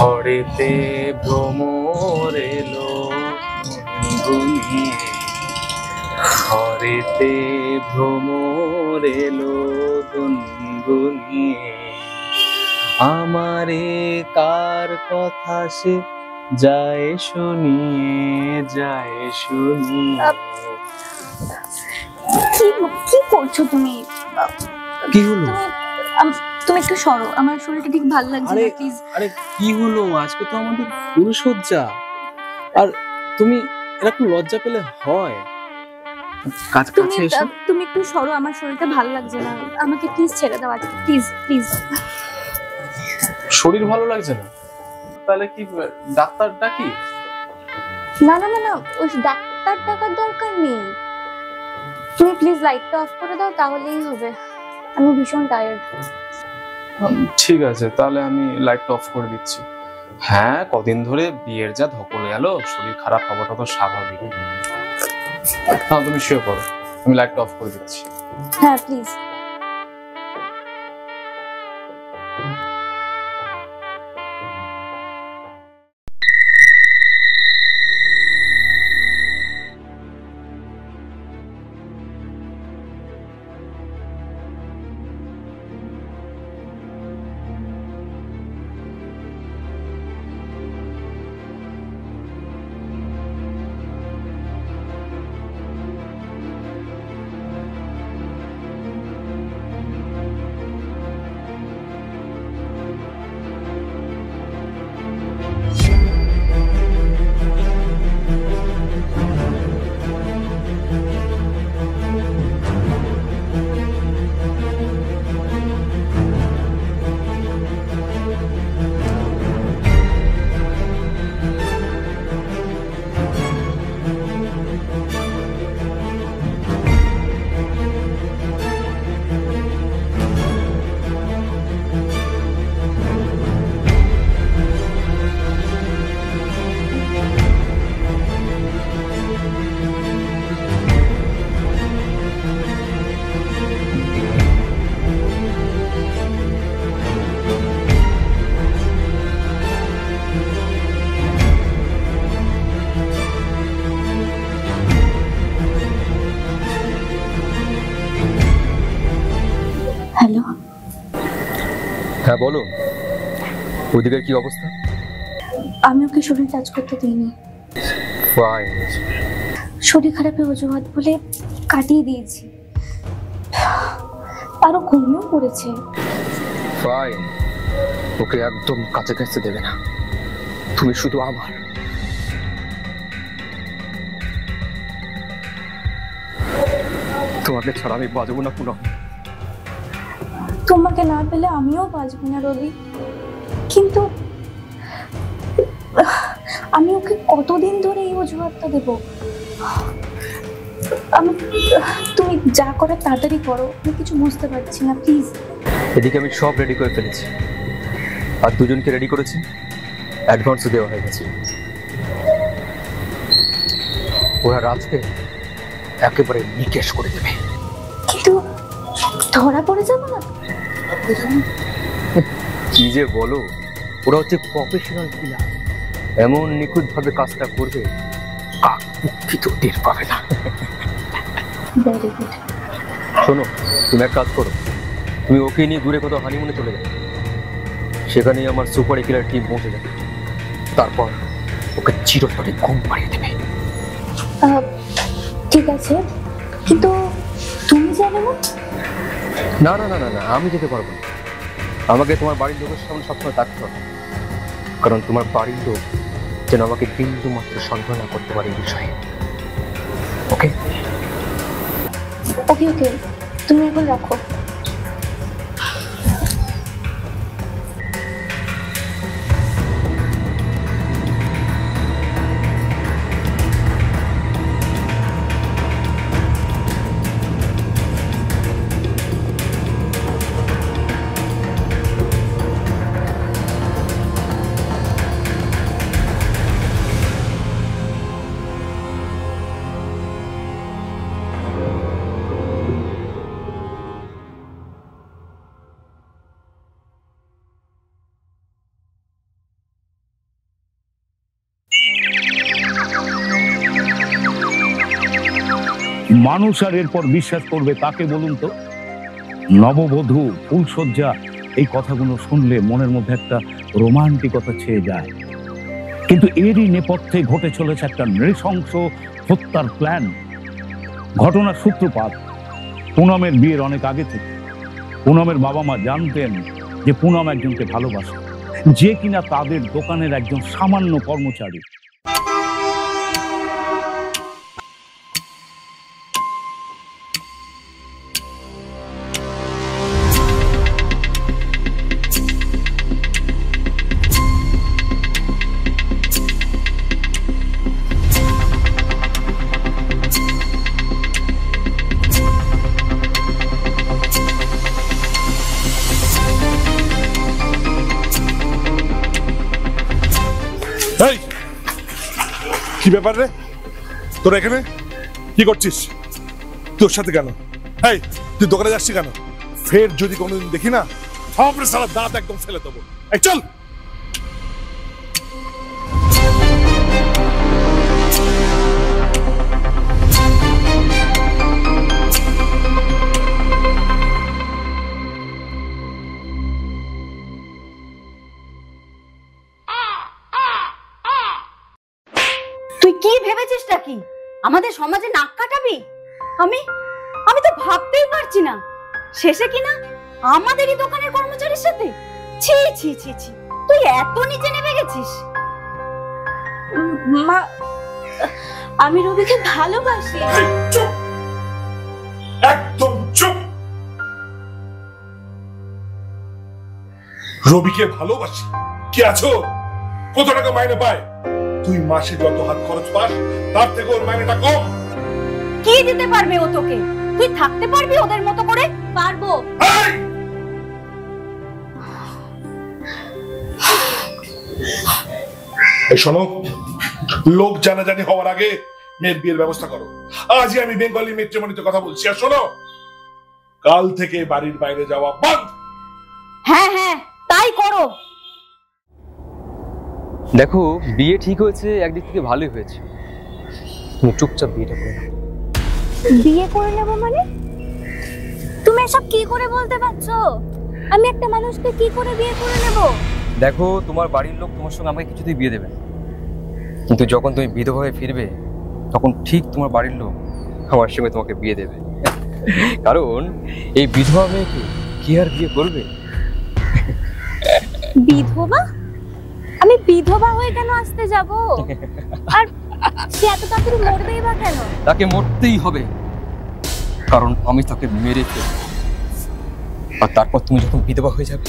ঘরেতে ভ্রমর এলো গুনগুনিয়ে, ঘরেতে ভ্রমর এলো গুনগুনিয়ে, আমারে কার কথা সে যায় শুনিয়ে, যায় শুনিয়ে। কি করছো তুমি? কি হলো? তুমি একটু সরো, আমার শরীরটা ঠিক ভালো লাগছে না, প্লিজ। আরে কি হলো? আজকে তো আমাদের পুরুষসজ্জা, আর তুমি এরকম লজ্জা পেলে হয়? কাছে এসো। তুমি একটু সরো, আমার শরীরটা ভালো লাগছে না, আমাকে প্লিজ ছেড়ে দাও আজকে, প্লিজ প্লিজ। শরীর ভালো লাগছে না? তাহলে কি ডাক্তার ডাকি? না না না না, ওই ডাক্তার ডাকার দরকার নেই। তুমি প্লিজ লাইটটা অফ করে দাও, তাহলেই হবে। আমি ভীষণ টায়ার্ড। ঠিক আছে, তাহলে আমি লাইটটা অফ করে দিচ্ছি। হ্যাঁ, কদিন ধরে বিয়ের যা ধকল গেল, শরীর খারাপ হওয়াটা তো স্বাভাবিক। হ্যাঁ, তুমি শুয়ে পড়ো, আমি লাইটটা অফ করে দিচ্ছি। হ্যাঁ প্লিজ। হ্যালো। হ্যাঁ বলো, ওইদিকের কি অবস্থা? আমি ওকে শরীর টাচ করতে দিইনি। ফাইন। শরীর খারাপের অজুহাত বলে কাটিয়ে দিয়েছি, আরো ঘুমিয়েও পড়েছে। ফাইন, ওকে একদম কাছে কাছে দেবে না, তুমি শুধু আমার। তোমাকে ছাড়া আমি বাঁচবো না পুনঃ। তোমাকে না পেলে আমিও বাঁচবো না রবি, কিন্তু আমি ওকে কতদিন ধরে এই অজুহাতটা দেবো? তুমি যা করে তাড়াতাড়ি করো, আমি কিছু বুঝতে পারছি না, প্লিজ। এদিকে আমি সব রেডি করে ফেলেছি, আর দুজনকে রেডি করেছি, অ্যাডভান্সও দেওয়া হয়ে গেছে। ওরা রাজকে একেবারে নিকেশ করে দেবে। কিন্তু ধরা পড়ে যাবো না? কি যে বলো, ওরা হচ্ছে প্রফেশনাল কিলার, এমন নিখুঁত ভাবে কাজটা করবে কাকপক্ষিত টের পাবে না। Very good. শোনো, তুমি এক কাজ করো, তুমি ওকে নিয়ে দূরে কোথাও হানিমুনে চলে যাও, সেখানেই আমার সুপার কিলার টিম পৌঁছে যাবে, তারপর ওকে চিরতরে ঘুম পাড়িয়ে দেবে। ঠিক আছে, কিন্তু তুমি যাবে না? না না না না না, আমি যেতে পারবো না। আমাকে তোমার বাড়ির লোকের সামনে সবসময় থাকতে হবে, কারণ তোমার বাড়ির লোক যেন আমাকে বিন্দু মাত্র সন্দেহ না করতে পারে এই বিষয়ে। ওকে ওকে ওকে, তুমি এখন রাখো। মানুষ আর এরপর বিশ্বাস করবে কাকে বলুন তো? নববধূ, ফুলসজ্জা, এই কথাগুলো শুনলে মনের মধ্যে একটা রোমান্টিকতা ছেয়ে যায়, কিন্তু এরই নেপথ্যে ঘটে চলেছে একটা নৃশংস হত্যার প্ল্যান। ঘটনার সূত্রপাত পুনমের বিয়ের অনেক আগে থেকে। পুনমের বাবা মা জানতেন যে পুনম একজনকে ভালোবাসে, যে কিনা তাদের দোকানের একজন সামান্য কর্মচারী। এই কি ব্যাপার রে, তোরা এখানে কি করছিস? তোর সাথে কেন? এই তুই দোকানে যাচ্ছি কেন? ফের যদি কোনোদিন দেখি না, থাপড়ে সারা দাঁত একদম ফেলে দেবো। এই চল। তুই কি ভেবেছিসটা কি আমাদের সমাজে নাক কাটাবি? আমি আমি তো ভাবতেই পারছি না, শেষে কিনা আমাদেরই দোকানের কর্মচারীর সাথে। ছি ছি ছি ছি, তুই এত নিচে নেমে গেছিস। মা, আমি রবিকে ভালোবাসি। চুপ, একদম চুপ। রবিকে ভালোবাসি? কি আছো? কত টাকা মাইনে পায়? তুই মাসে যত হাত খরচ পাস তার থেকে ওর মাইনেটা কম। কি দিতে পারবে ও তোকে? তুই থাকতে পারবি ওদের মতো করে? পারবো। এই শোনো, লোক জানাজানি হওয়ার আগে মেয়ের বিয়ের ব্যবস্থা করো। আজই আমি বেঙ্গলি ম্যাট্রিমনিতে কথা বলছি। আর শোনো, কাল থেকে বাড়ির বাইরে যাওয়া বন্ধ। হ্যাঁ হ্যাঁ, তাই করো। দেখো, বিয়ে ঠিক হয়েছে, একদিক থেকে ভালোই হয়েছে। তুমি চুপচাপ বিয়েটা করে নাও। বিয়ে করে নেবো মানে? তুমি এসব কি করে বলতে পারছো? আমি একটা মানুষকে কি করে বিয়ে করে নেব? দেখো, তোমার বাড়ির লোক তোমার সঙ্গে আমাকে কিছুতেই বিয়ে দেবে না, কিন্তু যখন তুমি বিধবা হয়ে ফিরবে তখন ঠিক তোমার বাড়ির লোক আমার সঙ্গে তোমাকে বিয়ে দেবে। কারণ এই বিধবা মেয়েকে কি আর বিয়ে করবে? বিধবা? আমি বিধবা হয়ে কেন আসতে যাব? আর সে এত তাড়াতাড়ি মরবেই বা কেন? তাকে মরতেই হবে, কারণ আমি তাকে মেরে ফেলব। আর তারপর তুমি যখন বিধবা হয়ে যাবে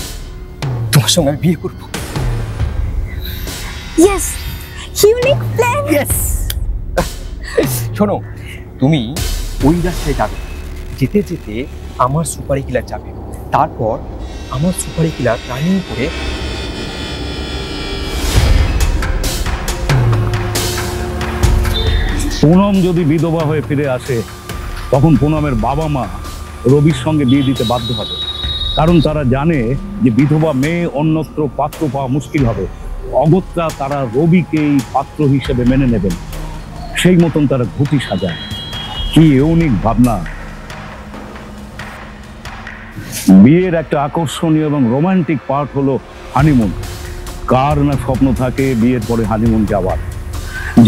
তোমার সঙ্গে আমি বিয়ে করবো। Yes, unique plan. ইয়েস। শোনো, তুমি ওই রাস্তায় যাবে, যেতে যেতে আমার সুপারি কিলার যাবে, তারপর আমার সুপারি কিলার রানিং করে পুনম যদি বিধবা হয়ে ফিরে আসে তখন পুনমের বাবা মা রবির সঙ্গে বিয়ে দিতে বাধ্য হবে, কারণ তারা জানে যে বিধবা মেয়ে অন্যত্র পাত্র পাওয়া মুশকিল হবে। অগত্যা তারা রবিকেই পাত্র হিসেবে মেনে নেবেন। সেই মতন তারা ঘুঁটি সাজায়। কি ইউনিক ভাবনা! বিয়ের একটা আকর্ষণীয় এবং রোমান্টিক পার্ট হলো হানিমুন। কার না স্বপ্ন থাকে বিয়ের পরে হানিমুন যাওয়ার?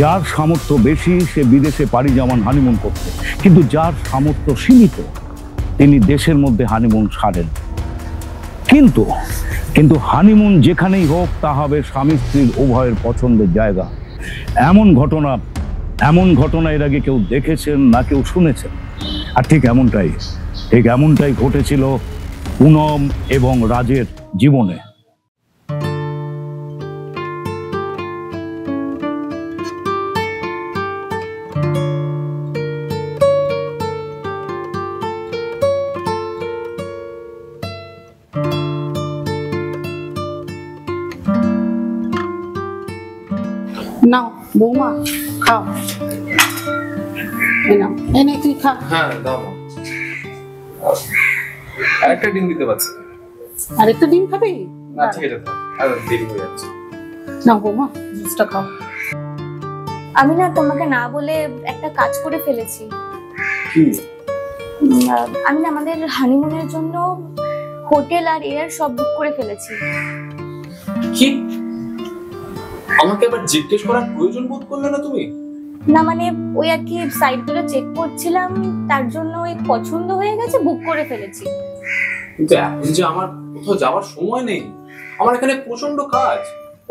যার সামর্থ্য বেশি সে বিদেশে পাড়ি জমান হানিমুন করতে, কিন্তু যার সামর্থ্য সীমিত তিনি দেশের মধ্যে হানিমুন সারেন। কিন্তু কিন্তু হানিমুন যেখানেই হোক তা হবে স্বামী স্ত্রীর উভয়ের পছন্দের জায়গা। এমন ঘটনা এর আগে কেউ দেখেছেন না কেউ শুনেছেন? আর ঠিক এমনটাই ঘটেছিল পুনম এবং রাজের জীবনে। নাও বৌমা, খাও। নাও, এনে তুই খা। হ্যাঁ দাও। আরেকটা ডিম দিতে পারছি। আর একটু ডিম খাবি? না ঠিক আছে, আর দেরি হয়ে যাচ্ছে। নাও বৌমা, জুসটা খাও। আমি না তোমাকে না বলে একটা কাজ করে ফেলেছি। কি? আমি না আমাদের হানিমুনের জন্য হোটেল আর এয়ার সব বুক করে ফেলেছি। কি? আমাকে আবার জিজ্ঞেস করার প্রয়োজন বোধ করলে না তুমি? না মানে ওই আর কি সাইটগুলো চেক করছিলাম, তার জন্য ওই পছন্দ হয়ে গেছে, বুক করে ফেলেছি। কিন্তু এখন যে আমার কোথাও যাওয়ার সময় নেই, আমার এখানে প্রচন্ড কাজ,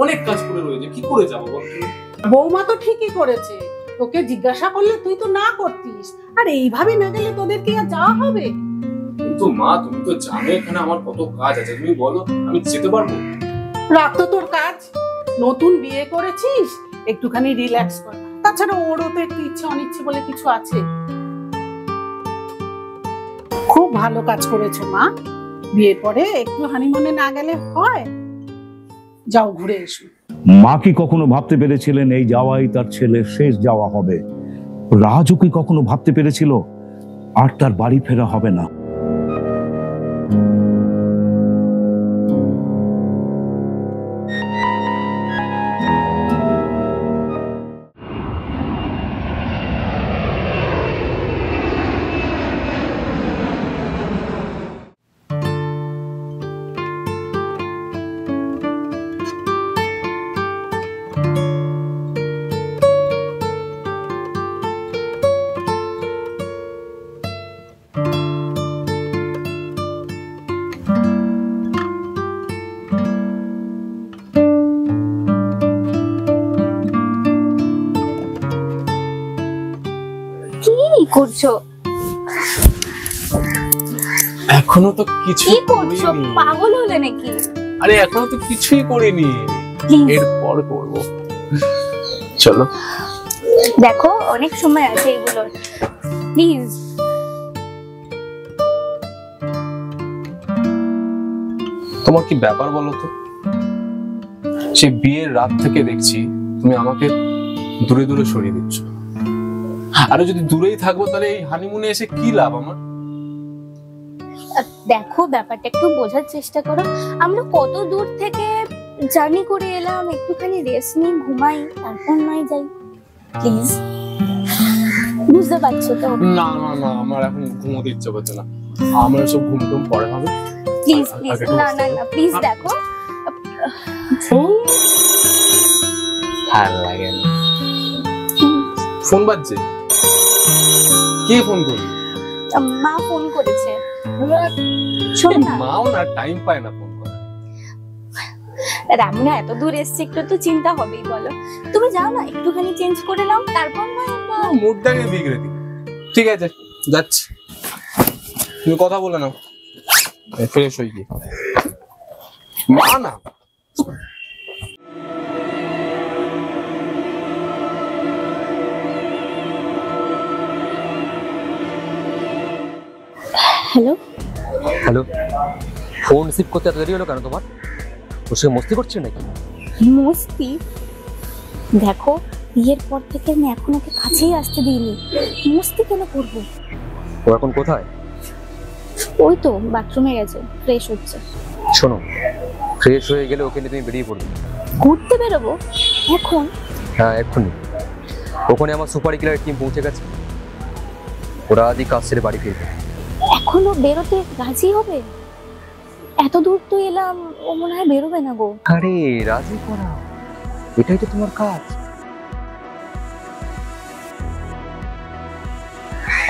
অনেক কাজ পড়ে রয়েছে, কি করে যাবো বল তুমি? বৌমা তো ঠিকই করেছে, তোকে জিজ্ঞাসা করলে তুই তো না করতিস, আর এইভাবে না গেলে তোদের কি আর যাওয়া হবে? কিন্তু মা তুমি তো জানো এখানে আমার কত কাজ আছে, তুমি বলো আমি যেতে পারবো? রাত তো তোর কাজ, নতুন বিয়ে করেছিস, একটুখানি রিল্যাক্স কর। তাছাড়া ওরও তো একটু ইচ্ছে অনিচ্ছে বলে কিছু আছে। খুব ভালো কাজ করেছো মা, বিয়ের পরে একটু হানিমুনে না গেলে হয়? যাও ঘুরে এসো। মা কি কখনো ভাবতে পেরেছিলেন এই যাওয়াই তার ছেলের শেষ যাওয়া হবে? রাজও কি কখনো ভাবতে পেরেছিল আর তার বাড়ি ফেরা হবে না? কি করছো? এখনো তো কিছু কি করছো? পাগল হলে নাকি? আরে এখনো তো কিছুই করিনি, Please, এরপর করব। চলো। দেখো অনেক সময় আছে এগুলোর, প্লিজ। তোমার কি ব্যাপার বলো তো? সে বিয়ের রাত থেকে দেখছি তুমি আমাকে দূরে দূরে সরিয়ে দিচ্ছ। আরে যদি দূরেই থাকবো তাহলে এই হানিমুনে এসে কি লাভ আমার? দেখো ব্যাপারটা একটু বোঝার চেষ্টা করো, আমরা কত দূর থেকে জার্নি করে এলাম, একটুখানি রেস্ট নিই, ঘুমাই, তারপর নয় যাই, প্লিজ। বুঝতে পারছো তো? না না না, আমার এখন ঘুমোতে ইচ্ছে করছে না, আমার সব ঘুম টুম পরে হবে। প্লিজ প্লিজ, না না না, প্লিজ দেখো। ভাল লাগে না। ফোন বাজছে, কে ফোন করবে? মা ফোন করেছে, শোনো না। মাও না টাইম পায় না ফোন করার। আমি না এত দূর এসছি, একটু তো চিন্তা হবেই বলো। তুমি যাও না, একটুখানি চেঞ্জ করে নাও, তারপর নয় মুডটাকে বিগড়ে দিই। ঠিক আছে যাচ্ছি, তুমি কথা বলে নাও, ফ্রেশ হয়ে গিয়ে। মা না, হ্যালো হ্যালো, ফোন রিসিভ করতে এত দেরি হলো কেন তোমার? ওর সঙ্গে মস্তি করছে নাকি? মস্তি? দেখো বিয়ের পর থেকে আমি এখন ওকে কাছেই আসতে দিইনি, মস্তি কেন করবো? ও এখন কোথায়? ওই তো বাথরুমে গেছে, ফ্রেশ হচ্ছে। শোনো, ফ্রেশ হয়ে গেলে ওকে নিয়ে তুমি বেরিয়ে পড়বে। ঘুরতে বেরোবো এখন? হ্যাঁ এক্ষুনি। ওখানে আমার সুপারি কিলার টিম পৌঁছে গেছে, ওরা আজই কাজ ছেড়ে বাড়ি ফিরবে। এখনো বেরোতে রাজি হবে? এত দূর তো এলাম, ও মনে হয় বেরোবে না গো। আরে রাজি করা, এটাই তো তোমার কাজ।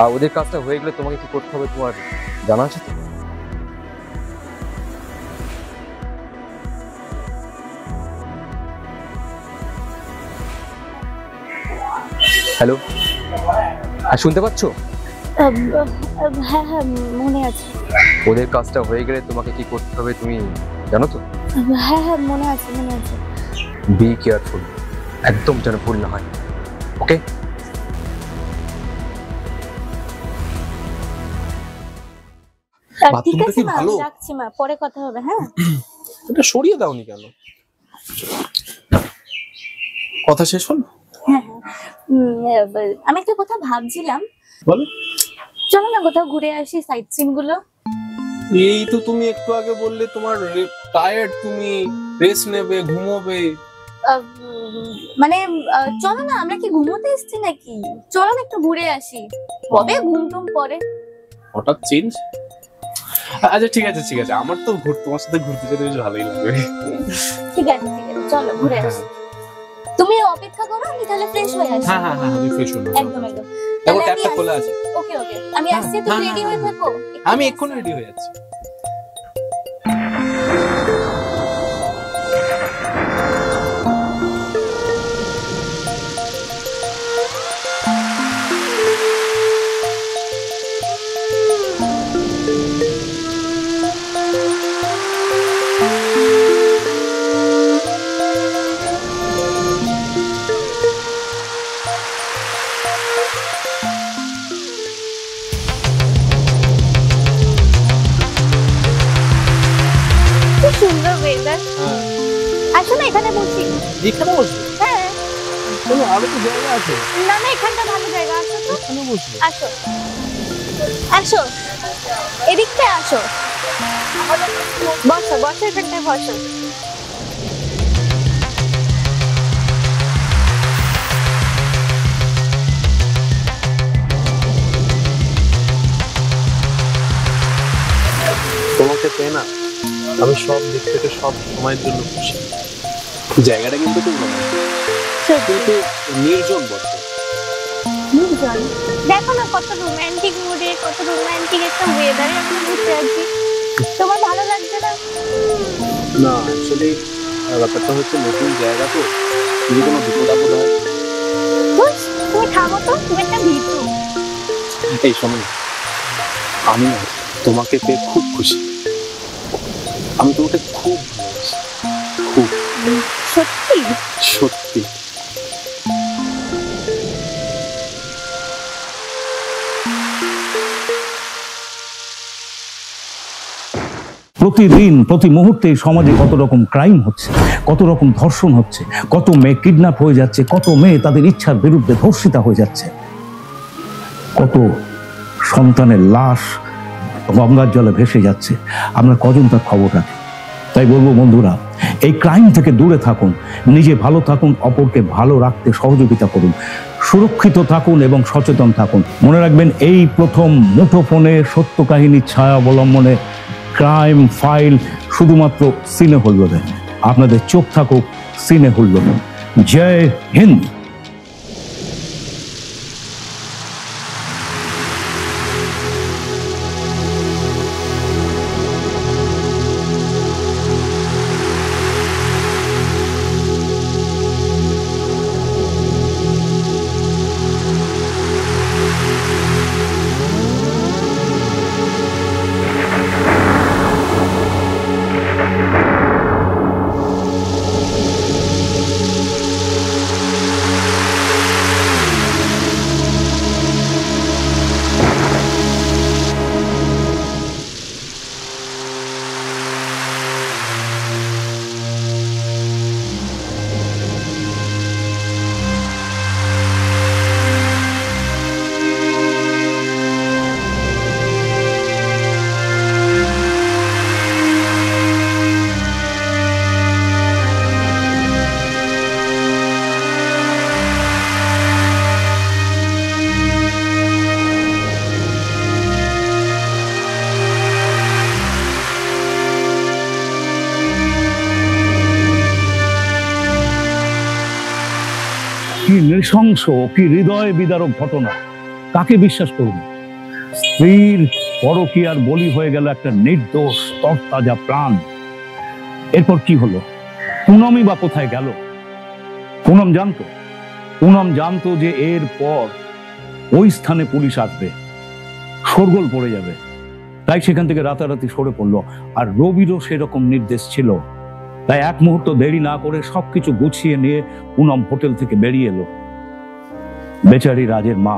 আর ওদের কাজটা হয়ে গেলে তোমাকে কি করতে হবে তোমার জানা আছে তো? হ্যালো, আর শুনতে পাচ্ছ? হ্যাঁ হ্যাঁ মনে আছে। ওদের কাজটা হয়ে গেলে তোমাকে কি করতে হবে তুমি জানো তো? হ্যাঁ হ্যাঁ মনে আছে মনে আছে। বি কেয়ারফুল, একদম যেন ভুল না হয়, ওকে? ঠিক বাথরুমটা আছে কি মা, ভালো? আমি রাখছি মা, পরে কথা হবে। হ্যাঁ এটা সরিয়ে দাওনি কেন? কথা শেষ হলো? হ্যাঁ আমি একটা কথা ভাবছিলাম, বলো। চলো না কোথাও ঘুরে আসি, সাইট সিন গুলো। এই তো তুমি একটু আগে বললে তোমার টায়ার্ড, তুমি রেস্ট নেবে, ঘুমোবে। মানে চলো না, আমরা কি ঘুমোতে এসেছি নাকি? চলো না একটু ঘুরে আসি, কবে ঘুম টুম পরে। হঠাৎ চেঞ্জ। আচ্ছা ঠিক আছে ঠিক আছে, আমার তো তোমার সাথে ঘুরতে যেতে বেশ ভালোই লাগবে। ঠিক আছে চলো ঘুরে আসি। তুমি অপেক্ষা করো, আমি তাহলে ফ্রেশ হয়ে আসি। হ্যাঁ হ্যাঁ হ্যাঁ, আমি ফ্রেশ হয়ে নেবো। একদম একদম। দেখো ট্যাপটা খোলা আছে। ওকে ওকে, আমি আসছি, তুমি হ্যাঁ, রেডি হ্যাঁ, হয়ে হ্যাঁ। থাকো। আমি এক্ষুনি রেডি হয়ে যাচ্ছি। কি সুন্দর ওয়েদার। আসো না এখানে বসি। এখানে বসবো? হ্যাঁ। আরো তো জায়গা আছে। না না, এখানটা ভালো জায়গা, আসো তো। এখানে বসবো। আসো আসো, এদিকটা আসো, বসো বসো, এখানটায় বসো। তোমাকে পেয়ে না আমি সব দিক থেকে সব সময়ের জন্য খুশি। জায়গাটা কিন্তু খুব কিন্তু নির্জন বটে। নির্জন, দেখো না কত রোমান্টিক মুডে, কত রোমান্টিক একটা ওয়েদারে আমরা ঘুরতে যাচ্ছি। তোমার ভালো লাগছে না? না অ্যাকচুয়ালি ব্যাপারটা হচ্ছে নতুন জায়গা তো, যদি কোনো বিপদ আপদ হয়। বুঝ, তুমি থামো তো, তুমি একটা ভীতু। এই শোনো, আমি তোমাকে পেয়ে খুব খুশি। আমি তোমাকে খুব ভালোবাসি, খুব। সত্যি? সত্যি। প্রতিদিন প্রতি মুহূর্তে সমাজে কত রকম ক্রাইম হচ্ছে, কত রকম ধর্ষণ হচ্ছে, কত মেয়ে কিডন্যাপ হয়ে যাচ্ছে, কত মেয়ে তাদের ইচ্ছার বিরুদ্ধে ধর্ষিতা হয়ে যাচ্ছে, কত সন্তানের লাশ গঙ্গার জলে ভেসে যাচ্ছে। আমরা কজন তার খবর রাখি? তাই বলবো বন্ধুরা, এই ক্রাইম থেকে দূরে থাকুন, নিজে ভালো থাকুন, অপরকে ভালো রাখতে সহযোগিতা করুন, সুরক্ষিত থাকুন এবং সচেতন থাকুন। মনে রাখবেন, এই প্রথম মুঠোফোনে সত্য কাহিনীর ছায়া অবলম্বনে ক্রাইম ফাইল শুধুমাত্র সিনে হলবে। আপনাদের চোখ থাকুক সিনে হলবে। জয় হিন্দ। কি নৃশংস, কি হৃদয় বিদারক ঘটনা! কাকে বিশ্বাস করবে? স্ত্রীর পরকীয়ার বলি হয়ে গেল একটা নির্দোষ তরতাজা প্রাণ। এরপর কি হলো? পুনমই বা কোথায় গেল? পুনম জানতো যে এরপর ওই স্থানে পুলিশ আসবে, শোরগোল পড়ে যাবে, তাই সেখান থেকে রাতারাতি সরে পড়লো। আর রবিরও সেরকম নির্দেশ ছিল, তাই এক মুহূর্ত দেরি না করে সবকিছু গুছিয়ে নিয়ে পুনম হোটেল থেকে বেরিয়ে এলো। বেচারি রাজের মা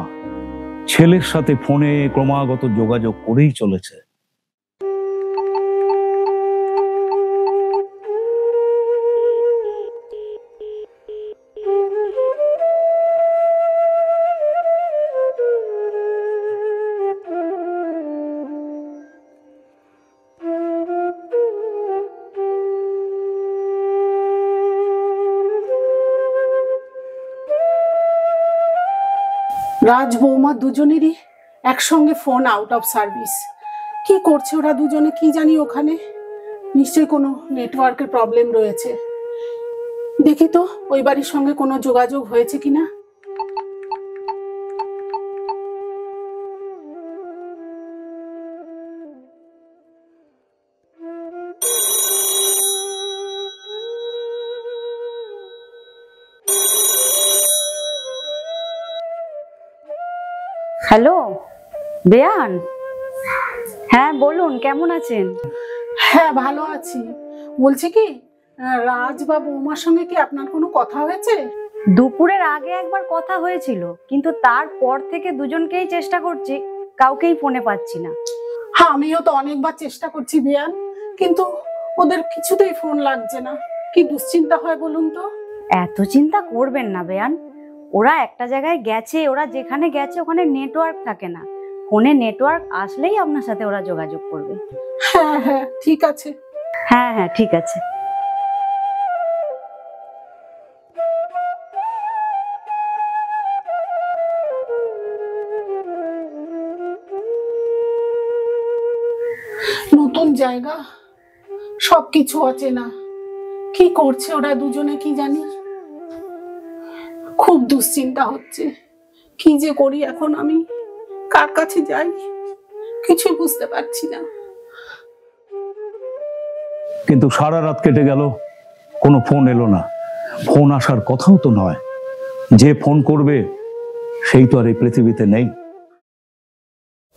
ছেলের সাথে ফোনে ক্রমাগত যোগাযোগ করেই চলেছে। রাজ বৌমা দুজনেরই একসঙ্গে ফোন আউট অফ সার্ভিস। কি করছে ওরা দুজনে কি জানি ওখানে, নিশ্চয়ই কোনো নেটওয়ার্কের প্রবলেম রয়েছে। দেখি তো ওই বাড়ির সঙ্গে কোনো যোগাযোগ হয়েছে কিনা। হ্যালো বেয়ান, হ্যাঁ বলুন কেমন আছেন? হ্যাঁ ভালো আছি। বলছি কি, রাজ বা বৌমার সঙ্গে কি আপনার কোনো কথা হয়েছে? দুপুরের আগে একবার কথা হয়েছিল, কিন্তু তারপর থেকে দুজনকেই চেষ্টা করছি, কাউকেই ফোনে পাচ্ছি না। হ্যাঁ আমিও তো অনেকবার চেষ্টা করছি বেয়ান, কিন্তু ওদের কিছুতেই ফোন লাগছে না। কি দুশ্চিন্তা হয় বলুন তো। এত চিন্তা করবেন না বেয়ান, ওরা একটা জায়গায় গেছে, ওরা যেখানে গেছে ওখানে নেটওয়ার্ক থাকে না। ফোনে নেটওয়ার্ক আসলেই আপনার সাথে ওরা যোগাযোগ করবে। হ্যাঁ হ্যাঁ ঠিক আছে। হ্যাঁ হ্যাঁ ঠিক আছে। নতুন জায়গা, সবকিছু অচেনা। কি করছে ওরা দুজনে কি জানি। খুব দুশ্চিন্তা হচ্ছে, কি যে করি এখন, আমি কার কাছে যাই কিছুই বুঝতে পারছি না। কিন্তু সারা রাত কেটে গেল, কোনো ফোন এলো না। ফোন আসার কথাও তো নয়, যে ফোন করবে সেই তো আর এই পৃথিবীতে নেই।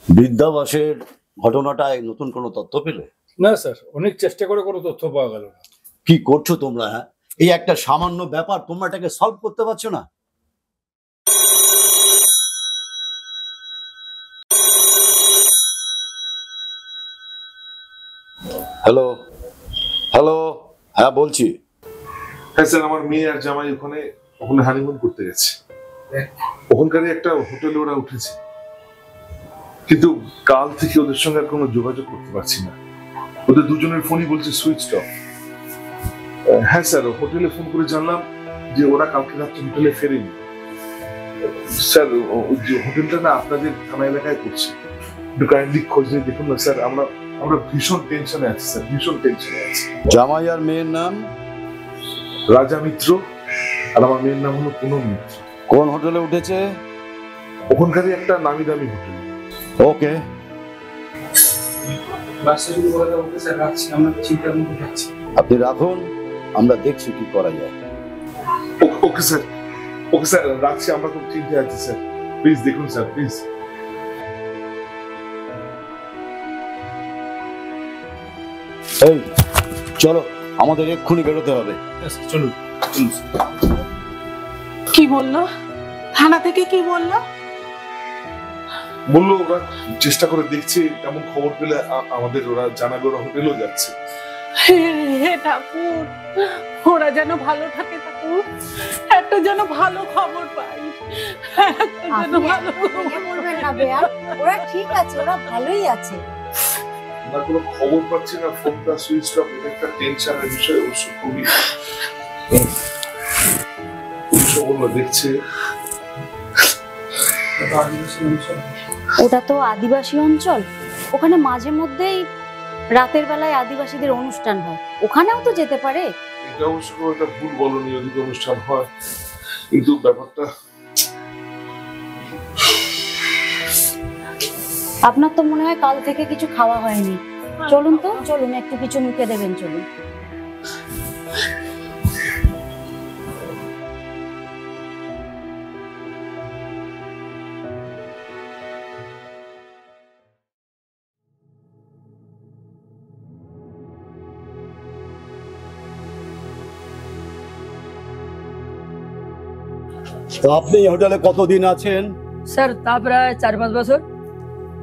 বৃদ্ধাবাসের ঘটনাটায় নতুন কোনো তথ্য পেলে? না স্যার, অনেক চেষ্টা করে কোনো তথ্য পাওয়া গেল না। কি করছো তোমরা? হ্যাঁ, এই একটা সামান্য ব্যাপার তোমরা এটাকে সলভ করতে পারছো না? হ্যালো হ্যালো, হ্যাঁ বলছি। হ্যাঁ স্যার, আমার মেয়ে আর জামাই ওখানে হানিমুন করতে গেছে। ওখানকারই একটা হোটেলে ওরা উঠেছে, কিন্তু কাল থেকে ওদের সঙ্গে আর কোনো যোগাযোগ করতে পারছি না। ওদের দুজনের ফোনই বলছে সুইচ অফ। হ্যাঁ স্যার, হোটেলে ফোন করে জানলাম যে ওরা কালকে রাত্রে হোটেলে ফেরেনি। স্যার যে হোটেলটা না আপনাদের থানা এলাকায় করছে, একটু কাইন্ডলি খোঁজ নিয়ে দেখুন না স্যার। আমরা ভীষণ টেনশনে আছি স্যার, ভীষণ টেনশনে আছি। জামাই আর মেয়ের নাম? রাজা মিত্র, আর আমার মেয়ের নাম হলো পুনম মিত্র। কোন হোটেলে উঠেছে? ওখানকারই একটা নামি দামি হোটেল। ওকে, আপনি রাখুন, আমরা দেখছি কি করা যায়। ওকে স্যার, ওকে স্যার, রাখছি। আমরা খুব চিন্তায় আছি স্যার, প্লিজ দেখুন স্যার, প্লিজ। এই চলো, আমাদের এক্ষুনি বেরোতে হবে। চলুন। কি বললো থানা থেকে? কি বললো? বললো ওরা চেষ্টা করে দেখছে, এমন খবর পেলে আমাদের ওরা জানাবে ওরা হোটেলেও যাচ্ছে। হে ঠাকুর, ওরা যেন ভালো থাকে ঠাকুর, একটা যেন ভালো খবর পাই, একটা যেন ভালো খবর। বলবেন না বেয়ান, ওরা ঠিক আছে, ওরা ভালোই আছে। না কোনো খবর পাচ্ছি না, ফোনটা সুইচ অফ। এটা একটা টেনশনের বিষয় অবশ্য, খুবই। বললো দেখছে। ওটা তো আদিবাসী অঞ্চল, ওখানে মাঝে মধ্যেই রাতের বেলায় আদিবাসীদের অনুষ্ঠান হয়, ওখানেও তো যেতে পারে। এটা অবশ্য কোনো একটা ভুল বলনি, ওদিকে অনুষ্ঠান হয়, কিন্তু ব্যাপারটা। আপনার তো মনে হয় কাল থেকে কিছু খাওয়া হয়নি। চলুন তো, চলুন একটু কিছু মুখে দেবেন, চলুন। তো আপনি এই হোটেলে কতদিন আছেন? স্যার তা প্রায় 4-5 বছর।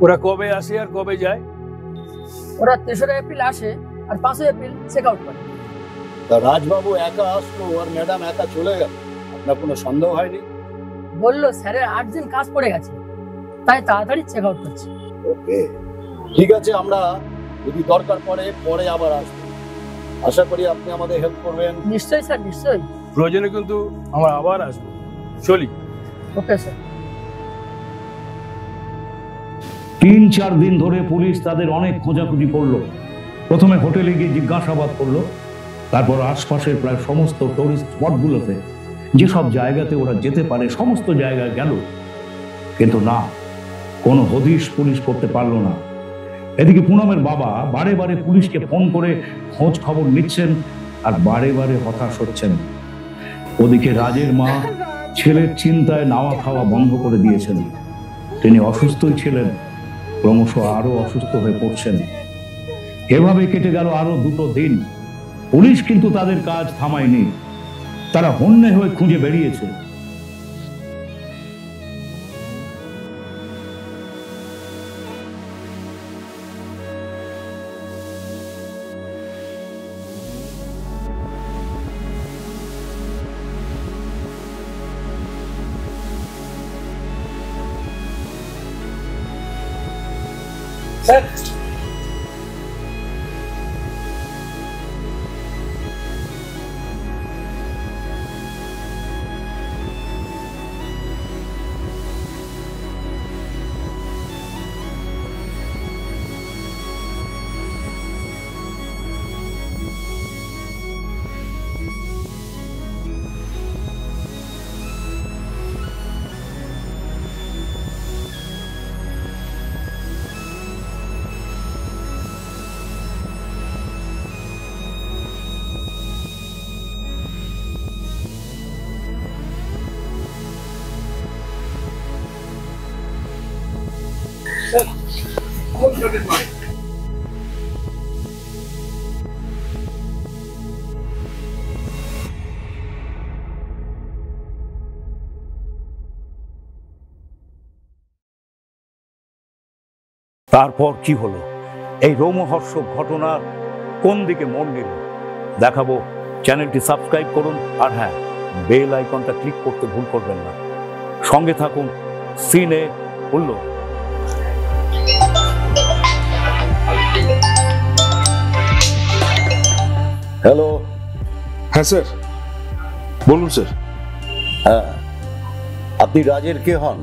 ওরা কবে আসে আর কবে যায়? ওরা 3রা এপ্রিল আসে আর 5 এপ্রিল চেক আউট করে। তা রাজবাবু একা আসলো আর ম্যাডাম একা চলে গেল, আপনার কোনো সন্দেহ হয়নি? বললো স্যারের আর্জেন্ট কাজ পড়ে গেছে, তাই তাড়াতাড়ি চেক আউট করছে। ওকে, ঠিক আছে, আমরা যদি দরকার পড়ে পরে আবার আসবো। আশা করি আপনি আমাদের হেল্প করবেন। নিশ্চয়ই স্যার, নিশ্চয়ই। প্রয়োজনে কিন্তু আমরা আবার আসবো। চলি। Okay sir. 3-4 দিন ধরে পুলিশ তাদের অনেক খোঁজাখুঁজি করলো। প্রথমে হোটেলে গিয়ে জিজ্ঞাসাবাদ করলো, তারপর আশপাশের প্রায় সমস্ত টুরিস্ট স্পটগুলোতে, যেসব জায়গাতে ওরা যেতে পারে সমস্ত জায়গায় গেল, কিন্তু না, কোনো হদিশ পুলিশ করতে পারলো না। এদিকে পুনমের বাবা বারে বারে পুলিশকে ফোন করে খোঁজ খবর নিচ্ছেন আর বারে বারে হতাশ হচ্ছেন। ওদিকে রাজের মা ছেলের চিন্তায় নাওয়া খাওয়া বন্ধ করে দিয়েছেন। তিনি অসুস্থই ছিলেন, ক্রমশ আরো অসুস্থ হয়ে পড়ছেন। এভাবে কেটে গেল আরো 2 দিন। পুলিশ কিন্তু তাদের কাজ থামায়নি, তারা হন্যে হয়ে খুঁজে বেরিয়েছে। স্যার, তারপর কি হলো, এই রোমহর্ষক ঘটনা কোন দিকে মোড় নিল, দেখাবো। চ্যানেলটি সাবস্ক্রাইব করুন, আর হ্যাঁ, বেল আইকনটা ক্লিক করতে ভুল করবেন না। সঙ্গে থাকুন সিনে হুল্লোড়। হ্যালো। হ্যাঁ স্যার, বলুন স্যার। হ্যাঁ, আপনি রাজের কে হন?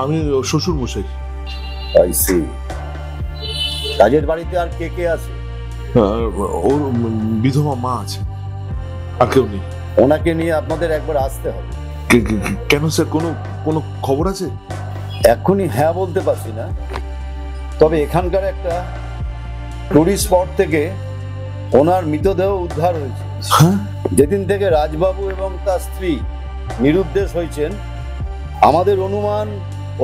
আমি শ্বশুর মশাই। I see. রাজের বাড়িতে আর কে কে আছে? ওর বিধবা মা আছে, আর কেউ নেই। ওনাকে নিয়ে আপনাদের একবার আসতে হবে। কেন স্যার, কোনো খবর আছে? এখনই হ্যাঁ বলতে পারছি না, তবে এখানকার একটা টুরিস্ট স্পট থেকে ওনার মৃতদেহ উদ্ধার হয়েছে। যেদিন থেকে রাজবাবু এবং তার স্ত্রী নিরুদ্দেশ হয়েছেন, আমাদের অনুমান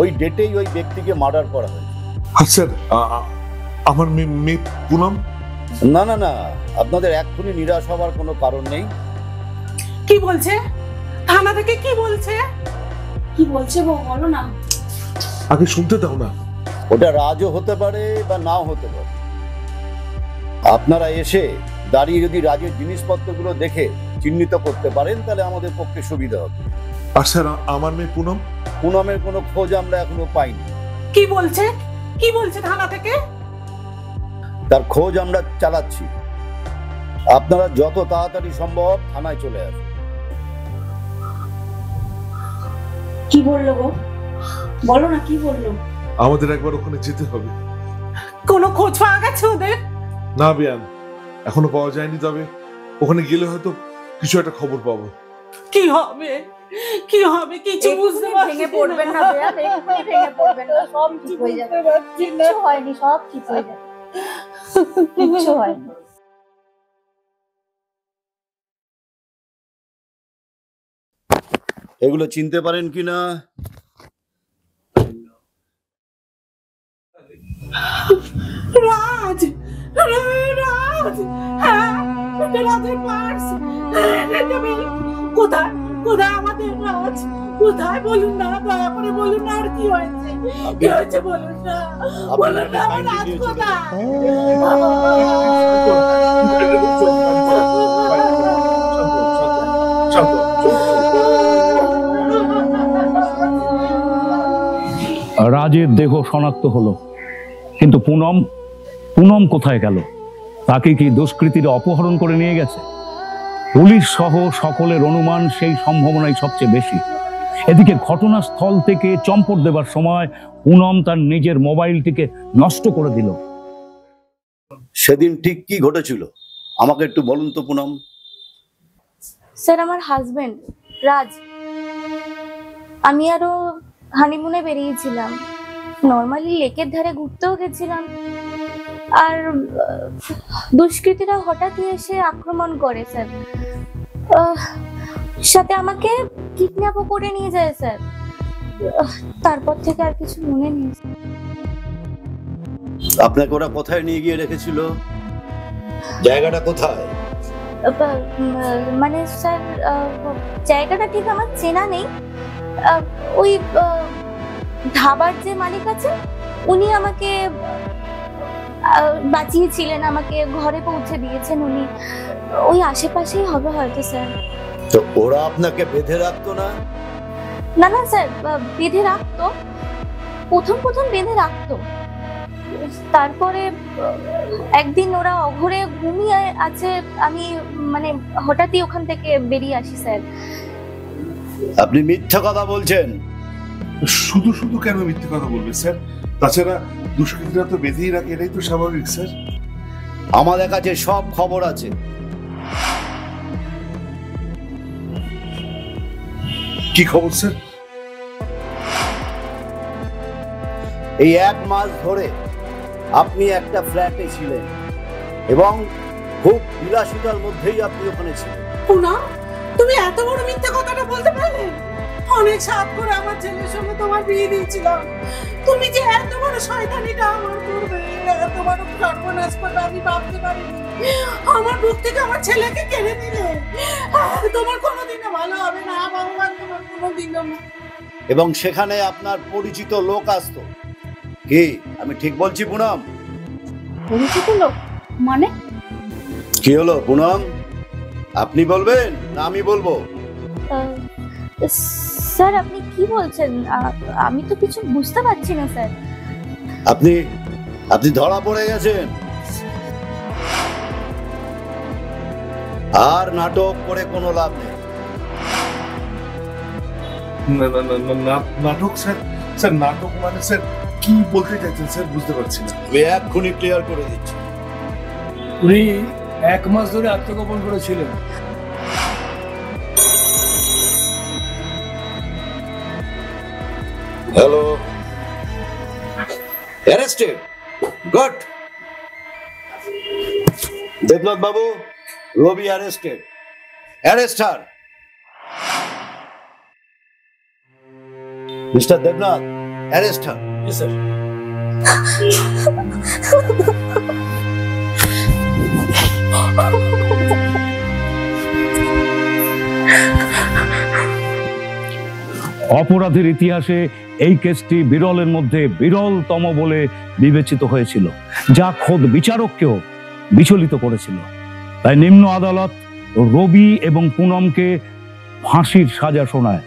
ওই ডেটেই ওই ব্যক্তিকে মার্ডার করা হয়েছে। স্যার, আমার মেয়ে পুনম? না না না, আপনাদের এক্ষুনি নিরাশ হওয়ার কোনো কারণ নেই। কি বলছে থানা থেকে? কি বলছে? কি বলছে বলো না। আগে শুনতে দাও না। ওটা রাজও হতে পারে বা নাও হতে পারে। আপনারা এসে দাঁড়িয়ে যদি রাজের জিনিসপত্রগুলো দেখে চিহ্নিত করতে পারেন, তাহলে আমাদের পক্ষে সুবিধা হবে। আর স্যার, আমার মেয়ে পুনম? পুনমের কোনো খোঁজ আমরা এখনো পাইনি। কি বলছে? কি বলছে থানা থেকে? তার খোঁজ আমরা চালাচ্ছি। আপনারা যত তাড়াতাড়ি সম্ভব থানায় চলে আসুন। কি বললো গো? বলো না, কি বললো? আমাদের একবার ওখানে যেতে হবে। কোনো খোঁজ পাওয়া গেছে ওদের? না বেয়ান, এখনো পাওয়া যায়নি, তবে ওখানে গেলে হয়তো কিছু একটা খবর পাবো। কি হবে? কি হবে? কিছু বুঝতে পারছি না। ভেঙে পড়বেন না বেয়ান, এক্ষুনি ভেঙে পড়বেন না, সব ঠিক হয়ে যাবে। কিচ্ছু হয়নি, সব ঠিক হয়ে যাবে, কিচ্ছু হয়নি। এগুলো চিনতে পারেন কিনা? রাজ, রাজ, হ্যাঁ, এটা রাজের পার্স। কোথায় কোথায় আমাদের রাজ? কোথায় বলুন না, দয়া করে বলুন না। আর কি হয়েছে? কি হয়েছে বলুন না, বলুন না। আমার রাজ কোথায়? রাজের দেহ শনাক্ত হলো, কিন্তু পুনম কোথায় গেল? তাকে কি দুষ্কৃতীরা অপহরণ করে নিয়ে গেছে? পুলিশ সহ সকলের অনুমান সেই সম্ভাবনাই সবচেয়ে বেশি। এদিকে ঘটনাস্থল থেকে চম্পট দেবার সময় পুনম তার নিজের মোবাইলটিকে নষ্ট করে দিল। সেদিন ঠিক কি ঘটেছিল আমাকে একটু বলুন তো পুনম। স্যার, আমার হাজবেন্ড রাজ, আমি আরো হানিমুনে বেরিয়েছিলাম। নর্মালি লেকের ধারে ঘুরতেও গেছিলাম, আর দুষ্কৃতীরা হঠাৎই এসে আক্রমণ করে স্যার। সাথে আমাকে কিডন্যাপও করে নিয়ে যায় স্যার। তারপর থেকে আর কিছু মনে নেই। আপনাকে ওরা কোথায় নিয়ে গিয়ে রেখেছিল? জায়গাটা কোথায়? মানে স্যার, জায়গাটা ঠিক আমার চেনা নেই। ওই ধাবার যে মালিক আছে উনি আমাকে বাঁচিয়েছিলেন, আমাকে ঘরে পৌঁছে দিয়েছেন উনি। ওই আশেপাশেই হবে হয়তো স্যার। তো ওরা আপনাকে বেঁধে রাখতো না? না না স্যার, বেঁধে রাখতো, প্রথম বেঁধে রাখতো। তারপরে একদিন ওরা অঘরে ঘুমিয়ে আছে, আমি মানে হঠাৎই ওখান থেকে বেরিয়ে আসি স্যার। আপনি মিথ্যা কথা বলছেন। শুধু শুধু কেন মিথ্যে কথা বলবে স্যার? তাছাড়া দুষ্কৃতীরা তো বেঁধেই রাখে, এটাই তো স্বাভাবিক স্যার। আমাদের কাছে সব খবর আছে। কি খবর স্যার? এই 1 মাস ধরে আপনি একটা ফ্ল্যাটে ছিলেন এবং খুব বিলাসিতার মধ্যেই আপনি ওখানে ছিলেন। পুনম, তুমি এত বড় মিথ্যা কথাটা বলতে পারলে? অনেক সাধ করে আমার ছেলের সঙ্গে তোমার বিয়ে দিয়েছিলাম, তুমি যে এত বড় শয়তানিটা আমার করবে, এত বড় সর্বনাশ করবে আমি ভাবতে পারিনি। আমার বুক থেকে আমার ছেলেকে কেড়ে নিলে, তোমার কোনোদিনও ভালো হবে না ভগবান, তোমার কোনোদিনও। এবং সেখানে আপনার পরিচিত লোক আসতো। কি আমি ঠিক বলছি পুনম? পরিচিত লোক মানে? কি হলো পুনম, আপনি বলবেন না আমি বলবো? স্যার, আপনি কি বলছেন? আমি তো কিছু বুঝতে পারছি না স্যার। আপনি ধরা পড়ে গেছেন। আর নাটক করে কোনো লাভ নেই। নাটক স্যার? স্যার নাটক মানে স্যার কি বলতে চাইছেন স্যার? বুঝতে পারছি না। আমি এক্ষুনি ক্লিয়ার করে দিচ্ছি। উনি 1 মাস ধরে আত্মগোপন করেছিলেন। Hello, arrested, good. Debnath babu, Rabi arrested, arrest her. Mister Debnath, arrest her. Yes, sir. অপরাধের ইতিহাসে এই কেসটি বিরলের মধ্যে বিরলতম বলে বিবেচিত হয়েছিল, যা খোদ বিচারককেও বিচলিত করেছিল। তাই নিম্ন আদালত রবি এবং পুনমকে ফাঁসির সাজা শোনায়,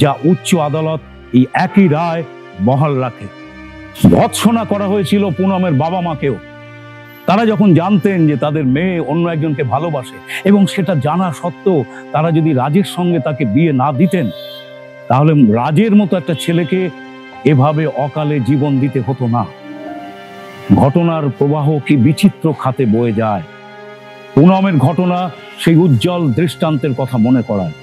যা উচ্চ আদালত এই একই রায় বহাল রাখে। ভৎসনা করা হয়েছিল পুনমের বাবা মাকেও। তারা যখন জানতেন যে তাদের মেয়ে অন্য একজনকে ভালোবাসে এবং সেটা জানা সত্ত্বেও তারা যদি রাজের সঙ্গে তাকে বিয়ে না দিতেন, তাহলে রাজের মতো একটা ছেলেকে এভাবে অকালে জীবন দিতে হতো না। ঘটনার প্রবাহ কি বিচিত্র খাতে বয়ে যায়। পুনমের ঘটনা সেই উজ্জ্বল দৃষ্টান্তের কথা মনে করায়।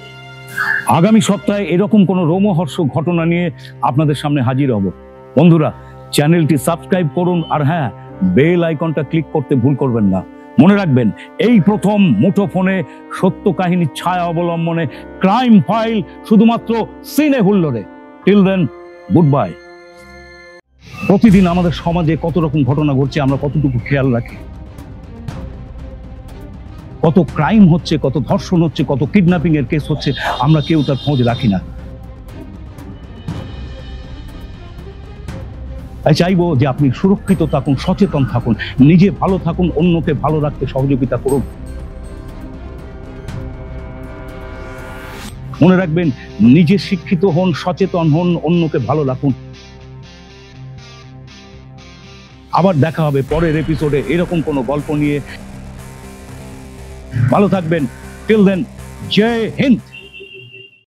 আগামী সপ্তাহে এরকম কোনো রোমহর্ষক ঘটনা নিয়ে আপনাদের সামনে হাজির হব। বন্ধুরা, চ্যানেলটি সাবস্ক্রাইব করুন, আর হ্যাঁ, বেল আইকনটা ক্লিক করতে ভুল করবেন না। মনে রাখবেন, এই প্রথম মুঠো ফোনে সত্য কাহিনীর ছায়া অবলম্বনে ক্রাইম ফাইল, শুধুমাত্র সিনে হুল্লোড়ে। Till then, goodbye. প্রতিদিন আমাদের সমাজে কত রকম ঘটনা ঘটছে, আমরা কতটুকু খেয়াল রাখি? কত ক্রাইম হচ্ছে, কত ধর্ষণ হচ্ছে, কত কিডন্যাপিং এর কেস হচ্ছে, আমরা কেউ তার খোঁজ রাখি না। তাই চাইবো যে আপনি সুরক্ষিত থাকুন, সচেতন থাকুন, নিজে ভালো থাকুন, অন্যকে ভালো রাখতে সহযোগিতা করুন। মনে রাখবেন, নিজে শিক্ষিত হন, সচেতন হন, অন্যকে ভালো রাখুন। আবার দেখা হবে পরের এপিসোডে এরকম কোনো গল্প নিয়ে। ভালো থাকবেন। টিল দেন, জয় হিন্দ।